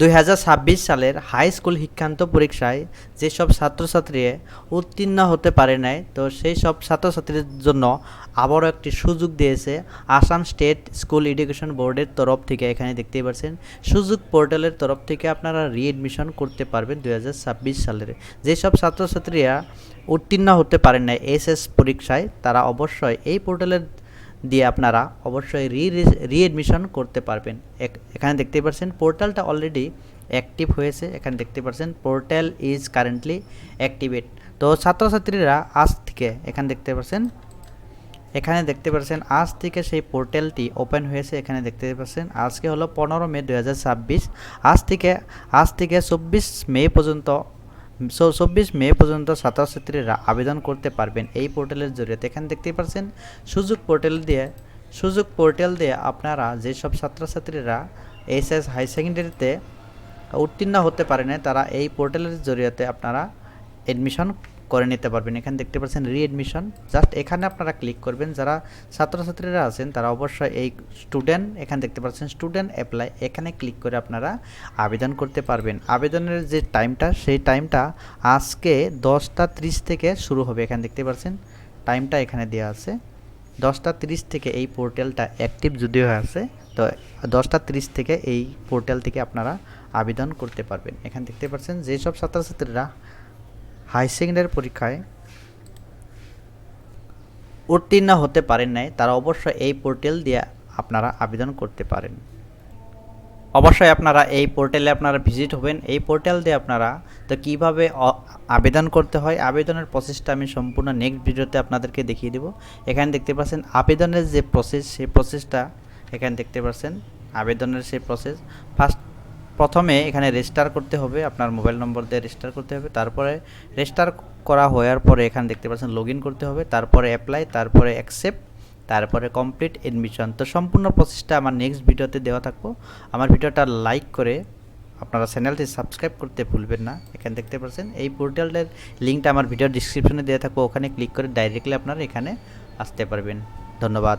2026 সালের high school শিক্ষান্ত পরীক্ষায় যেসব ছাত্রছাত্রী উত্তীর্ণ হতে পারে নাই, তো সেই সব ছাত্রছাত্রীর জন্য আবারও একটি সুযোগ দিয়েছে আসাম স্টেট স্কুল এডুকেশন বোর্ডের তরফ থেকে। এখানে দেখতেই পাচ্ছেন সুযোগ পোর্টালের তরফ থেকে আপনারা রিএডমিশন করতে পারবেন 2026 সালের। যেসব ছাত্রছাত্রীরা উত্তীর্ণ হতে পারেন নাই এসএস পরীক্ষায়, তারা অবশ্যই এই পোর্টালের দিয়ে আপনারা অবশ্যই রিএডমিশন করতে পারবেন। এখানে দেখতে পাচ্ছেন পোর্টালটা অলরেডি অ্যাক্টিভ হয়েছে। এখানে দেখতে পাচ্ছেন পোর্টাল ইজ কারেন্টলি অ্যাক্টিভেট। তো ছাত্রছাত্রীরা আজ থেকে এখানে দেখতে পাচ্ছেন আজ থেকে সেই পোর্টালটি ওপেন হয়েছে। এখানে দেখতে পাচ্ছেন আজকে হলো 15 মে 2026। আজ থেকে 24 মে পর্যন্ত ছাত্রছাত্রীরা আবেদন করতে পারবেন এই পোর্টালের জরিয়তে। এখানে দেখতে পাচ্ছেন সুযোগ পোর্টাল দিয়ে আপনারা যেসব ছাত্রছাত্রীরা এইচএস হাই সেকেন্ডারিতে উত্তীর্ণ হতে পারে না, তারা এই পোর্টালের জরিয়তে আপনারা এডমিশন করে নিতে পারবেন। এখানে দেখতে পাচ্ছেন রিএডমিশন, জাস্ট এখানে আপনারা ক্লিক করবেন। যারা ছাত্রছাত্রীরা আছেন তারা অবশ্যই এই স্টুডেন্ট, এখানে দেখতে পাচ্ছেন স্টুডেন্ট অ্যাপ্লাই, এখানে ক্লিক করে আপনারা আবেদন করতে পারবেন। আবেদনের যে টাইমটা, সেই টাইমটা আজকে 10টা 30 থেকে শুরু হবে। এখানে দেখতে পাচ্ছেন টাইমটা এখানে দেওয়া আছে 10টা 30 থেকে এই পোর্টালটা অ্যাক্টিভ যদিও আছে। তো 10টা 30 থেকে এই পোর্টাল থেকে আপনারা আবেদন করতে পারবেন। এখানে দেখতে পাচ্ছেন যেসব ছাত্রছাত্রীরা হাই সেকেন্ডারি পরীক্ষায় উত্তীর্ণ হতে পারেন নাই, তারা অবশ্যই এই পোর্টাল দিয়ে আপনারা আবেদন করতে পারেন। অবশ্যই আপনারা এই পোর্টালে আপনারা ভিজিট হবেন। এই পোর্টাল দিয়ে আপনারা তো কীভাবে আবেদন করতে হয়, আবেদনের প্রসেসটা আমি সম্পূর্ণ নেক্সট ভিডিওতে আপনাদেরকে দেখিয়ে দেব। এখানে দেখতে পাচ্ছেন আবেদনের যে প্রসেস, সেই প্রসেসটা এখানে দেখতে পাচ্ছেন আবেদনের সেই প্রসেস। প্রথমে এখানে রেজিস্টার করতে হবে, আপনার মোবাইল নম্বর দিয়ে রেজিস্টার করতে হবে। তারপরে রেজিস্টার করা হওয়ার পরে এখানে দেখতে পাচ্ছেন লগ ইন করতে হবে, তারপরে অ্যাপ্লাই, তারপরে অ্যাকসেপ্ট, তারপরে কমপ্লিট এডমিশন। তো সম্পূর্ণ প্রসেসটা আমার নেক্সট ভিডিওতে দেওয়া থাকবো। আমার ভিডিওটা লাইক করে আপনারা চ্যানেলটি সাবস্ক্রাইব করতে ভুলবেন না। এখানে দেখতে পাচ্ছেন এই পোর্টালের লিঙ্কটা আমার ভিডিও ডিসক্রিপশনে দেওয়া থাকবো, ওখানে ক্লিক করে ডাইরেক্টলি আপনারা এখানে আসতে পারবেন। ধন্যবাদ।